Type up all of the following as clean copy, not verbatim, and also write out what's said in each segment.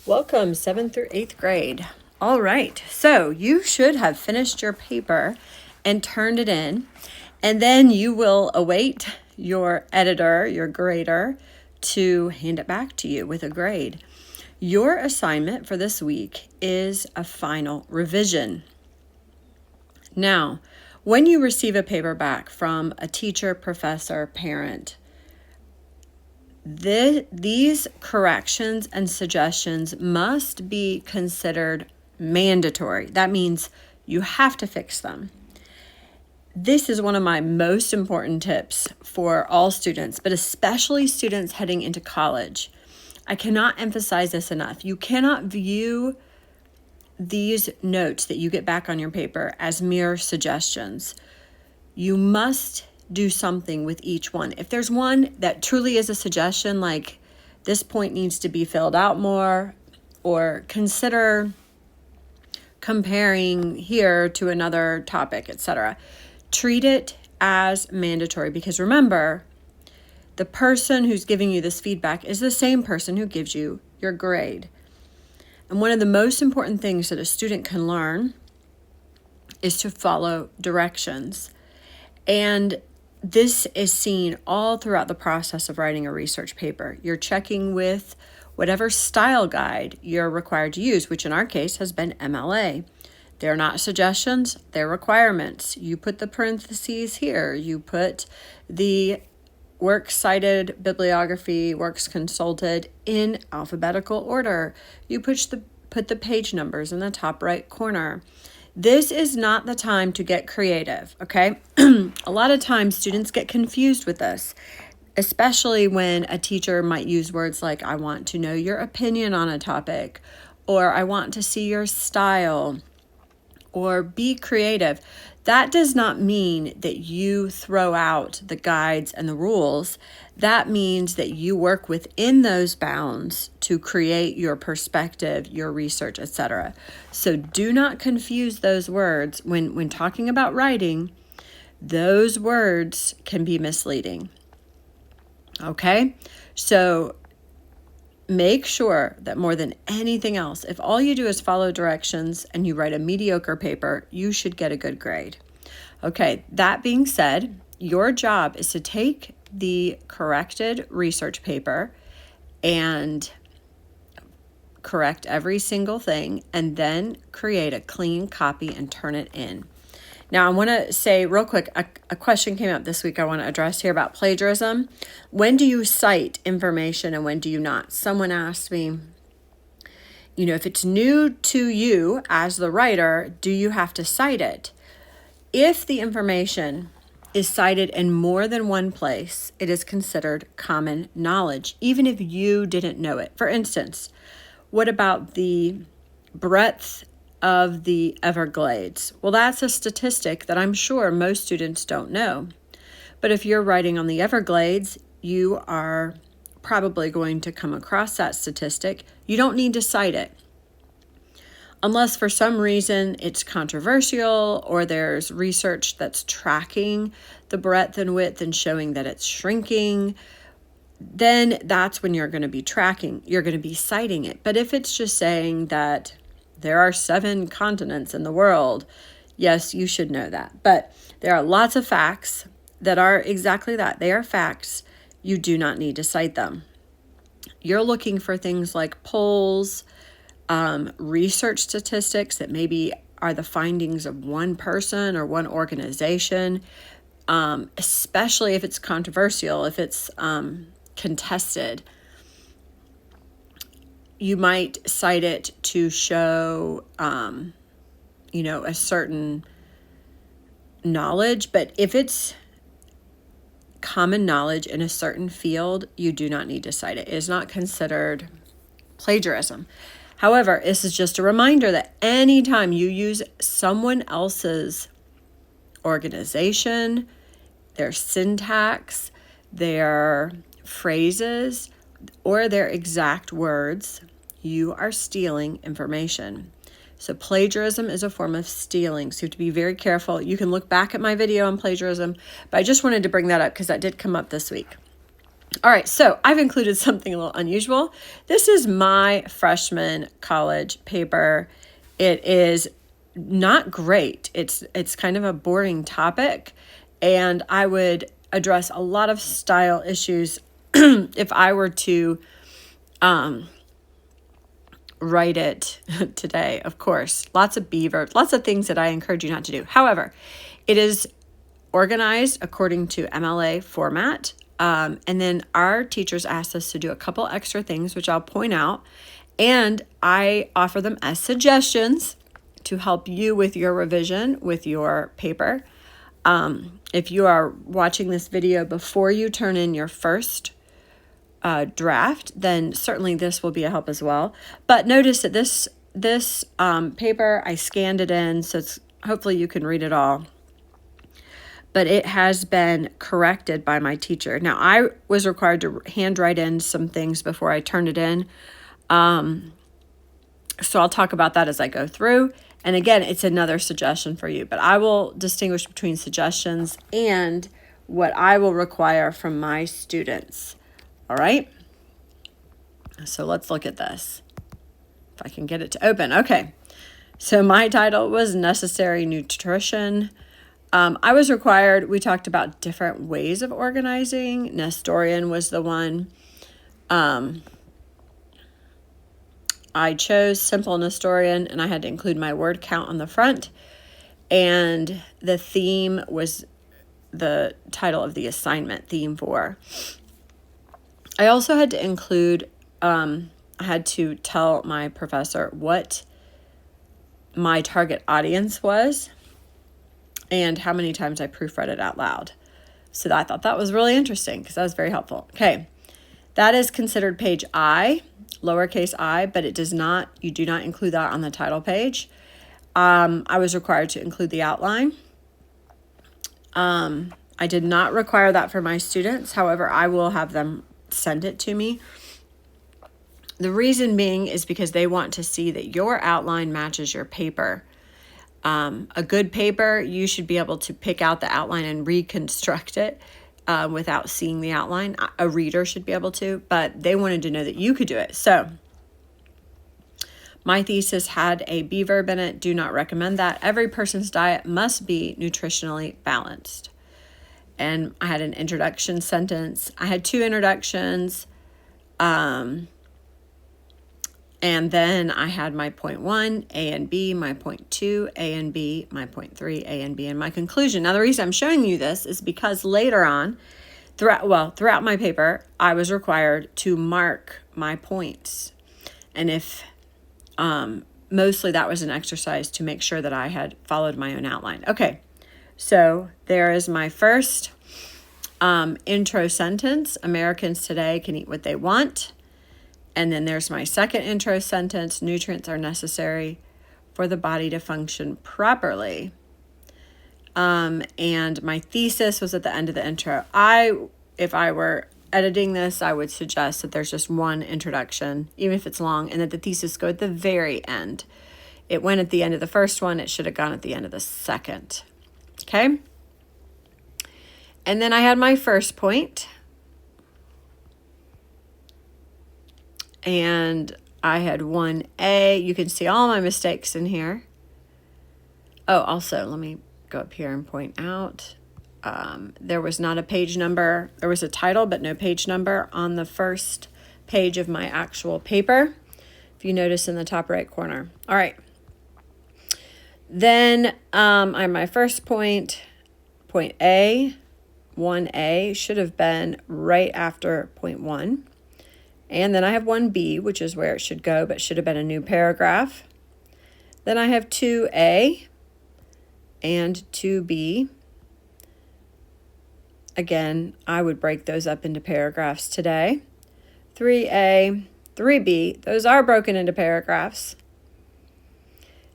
Welcome, 7th through 8th grade. All right, so you should have finished your paper and turned it in, and then you will await your editor, your grader, to hand it back to you with a grade. Your assignment for this week is a final revision. Now, when you receive a paper back from a teacher, professor, parent, these corrections and suggestions must be considered mandatory. That means you have to fix them. This is one of my most important tips for all students, but especially students heading into college. I cannot emphasize this enough. You cannot view these notes that you get back on your paper as mere suggestions. You must do something with each one. If there's one that truly is a suggestion, like this point needs to be filled out more, or consider comparing here to another topic, etc., treat it as mandatory, because remember, the person who's giving you this feedback is the same person who gives you your grade. And one of the most important things that a student can learn is to follow directions. And this is seen all throughout the process of writing a research paper. You're checking with whatever style guide you're required to use, which in our case has been MLA. They're not suggestions, they're requirements. You put the parentheses here. You put the works cited, bibliography, works consulted in alphabetical order. You put the page numbers in the top right corner. This is not the time to get creative, okay? A lot of times students get confused with this, especially when a teacher might use words like, I want to know your opinion on a topic, or I want to see your style, or be creative. That does not mean that you throw out the guides and the rules. That means that you work within those bounds to create your perspective, your research, etc. So do not confuse those words. When talking about writing, those words can be misleading. Okay? So make sure that more than anything else, if all you do is follow directions and you write a mediocre paper, you should get a good grade. Okay, that being said, your job is to take the corrected research paper and correct every single thing, and then create a clean copy and turn it in. Now, I want to say real quick, a question came up this week I want to address here about plagiarism. When do you cite information and when do you not? Someone asked me, if it's new to you as the writer, do you have to cite it? If the information is cited in more than one place, it is considered common knowledge, even if you didn't know it. For instance, what about the breadth of the Everglades? Well, that's a statistic that I'm sure most students don't know. But if you're writing on the Everglades, you are probably going to come across that statistic. You don't need to cite it. Unless for some reason it's controversial or there's research that's tracking the breadth and width and showing that it's shrinking, then that's when you're going to be tracking. You're going to be citing it. But if it's just saying that there are 7 continents in the world, yes, you should know that. But there are lots of facts that are exactly that. They are facts. You do not need to cite them. You're looking for things like polls, research statistics that maybe are the findings of one person or one organization, especially if it's controversial, if it's contested. You might cite it to show, a certain knowledge, but if it's common knowledge in a certain field, you do not need to cite it. It is not considered plagiarism. However, this is just a reminder that anytime you use someone else's organization, their syntax, their phrases, or their exact words, you are stealing information. So plagiarism is a form of stealing. So you have to be very careful. You can look back at my video on plagiarism, but I just wanted to bring that up because that did come up this week. All right, so I've included something a little unusual. This is my freshman college paper. It is not great. It's kind of a boring topic, and I would address a lot of style issues if I were to write it today. Of course, lots of beaver, lots of things that I encourage you not to do. However, it is organized according to MLA format. And then our teachers asked us to do a couple extra things, which I'll point out. And I offer them as suggestions to help you with your revision with your paper. If you are watching this video before you turn in your first draft, then certainly this will be a help as well. But notice that this paper, I scanned it in, so it's hopefully you can read it all. But it has been corrected by my teacher. Now, I was required to handwrite in some things before I turned it in. So I'll talk about that as I go through. And again, it's another suggestion for you. But I will distinguish between suggestions and what I will require from my students. All right? So let's look at this. If I can get it to open. Okay. So my title was Necessary Nutrition. I was required, we talked about different ways of organizing. Nestorian was the one. I chose simple Nestorian, and I had to include my word count on the front. And the theme was the title of the assignment, theme 4. I also had to include, I had to tell my professor what my target audience was and how many times I proofread it out loud. So I thought that was really interesting because that was very helpful. Okay, that is considered page I, lowercase I, but it does not, you do not include that on the title page. I was required to include the outline. I did not require that for my students. However, I will have them send it to me. The reason being is because they want to see that your outline matches your paper. A good paper, you should be able to pick out the outline and reconstruct it without seeing the outline. A reader should be able to, but they wanted to know that you could do it. So my thesis had a B verb in it. Do not recommend that. Every person's diet must be nutritionally balanced. And I had an introduction sentence. I had 2 introductions. And then I had my point 1, A and B, my point 2, A and B, my point 3, A and B, and my conclusion. Now, the reason I'm showing you this is because later on, throughout my paper, I was required to mark my points. And if, mostly that was an exercise to make sure that I had followed my own outline. Okay, so there is my first intro sentence. Americans today can eat what they want. And then there's my second intro sentence. Nutrients are necessary for the body to function properly. And my thesis was at the end of the intro. If I were editing this, I would suggest that there's just one introduction, even if it's long, and that the thesis go at the very end. It went at the end of the first one. It should have gone at the end of the second. Okay? And then I had my first point. And I had 1A. You can see all my mistakes in here. Oh, also, let me go up here and point out. There was not a page number. There was a title, but no page number on the first page of my actual paper, if you notice in the top right corner. All right. Then I have my first point, point A. 1A should have been right after point 1. And then I have 1B, which is where it should go, but should have been a new paragraph. Then I have 2A and 2B. Again, I would break those up into paragraphs today. 3A, 3B, those are broken into paragraphs.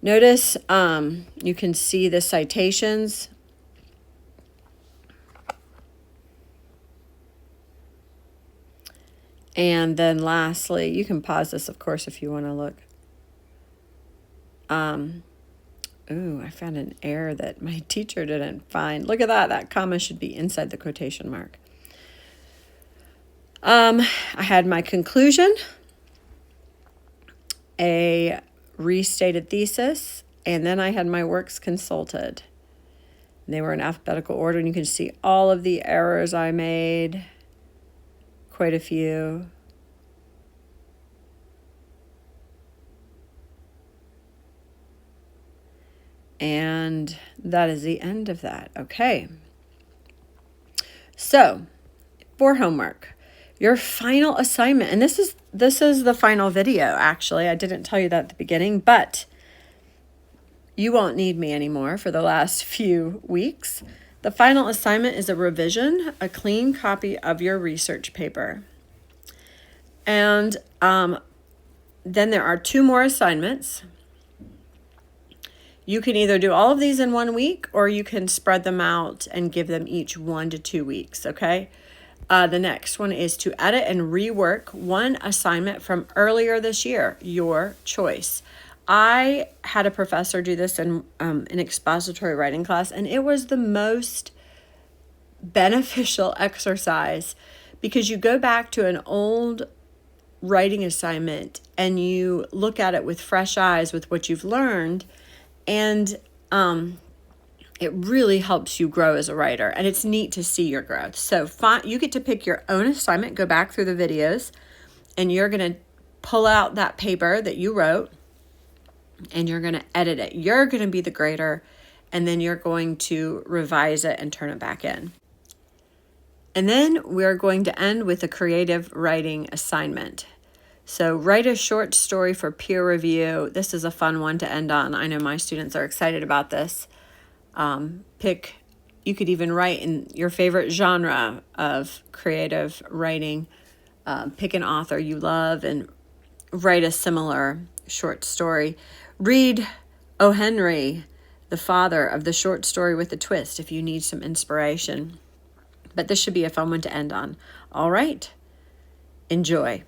Notice you can see the citations. And then lastly, you can pause this, of course, if you want to look. Ooh, I found an error that my teacher didn't find. Look at that. That comma should be inside the quotation mark. I had my conclusion, a restated thesis, and then I had my works consulted. They were in alphabetical order, and you can see all of the errors I made, quite a few. And that is the end of that. Okay. So, for homework, your final assignment, and this is the final video, actually. I didn't tell you that at the beginning, but you won't need me anymore for the last few weeks. The final assignment is a revision, a clean copy of your research paper. And then there are 2 more assignments. You can either do all of these in 1 week, or you can spread them out and give them each 1 to 2 weeks, okay? The next one is to edit and rework one assignment from earlier this year, your choice. I had a professor do this in an expository writing class, and it was the most beneficial exercise because you go back to an old writing assignment and you look at it with fresh eyes with what you've learned, and it really helps you grow as a writer, and it's neat to see your growth. So you get to pick your own assignment, go back through the videos, and you're going to pull out that paper that you wrote, and you're going to edit it. You're going to be the grader, and then you're going to revise it and turn it back in. And then we're going to end with a creative writing assignment. So write a short story for peer review. This is a fun one to end on. I know my students are excited about this. You could even write in your favorite genre of creative writing. Pick an author you love and write a similar short story. Read O. Henry, the father of the short story with a twist, if you need some inspiration. But this should be a fun one to end on. All right. Enjoy.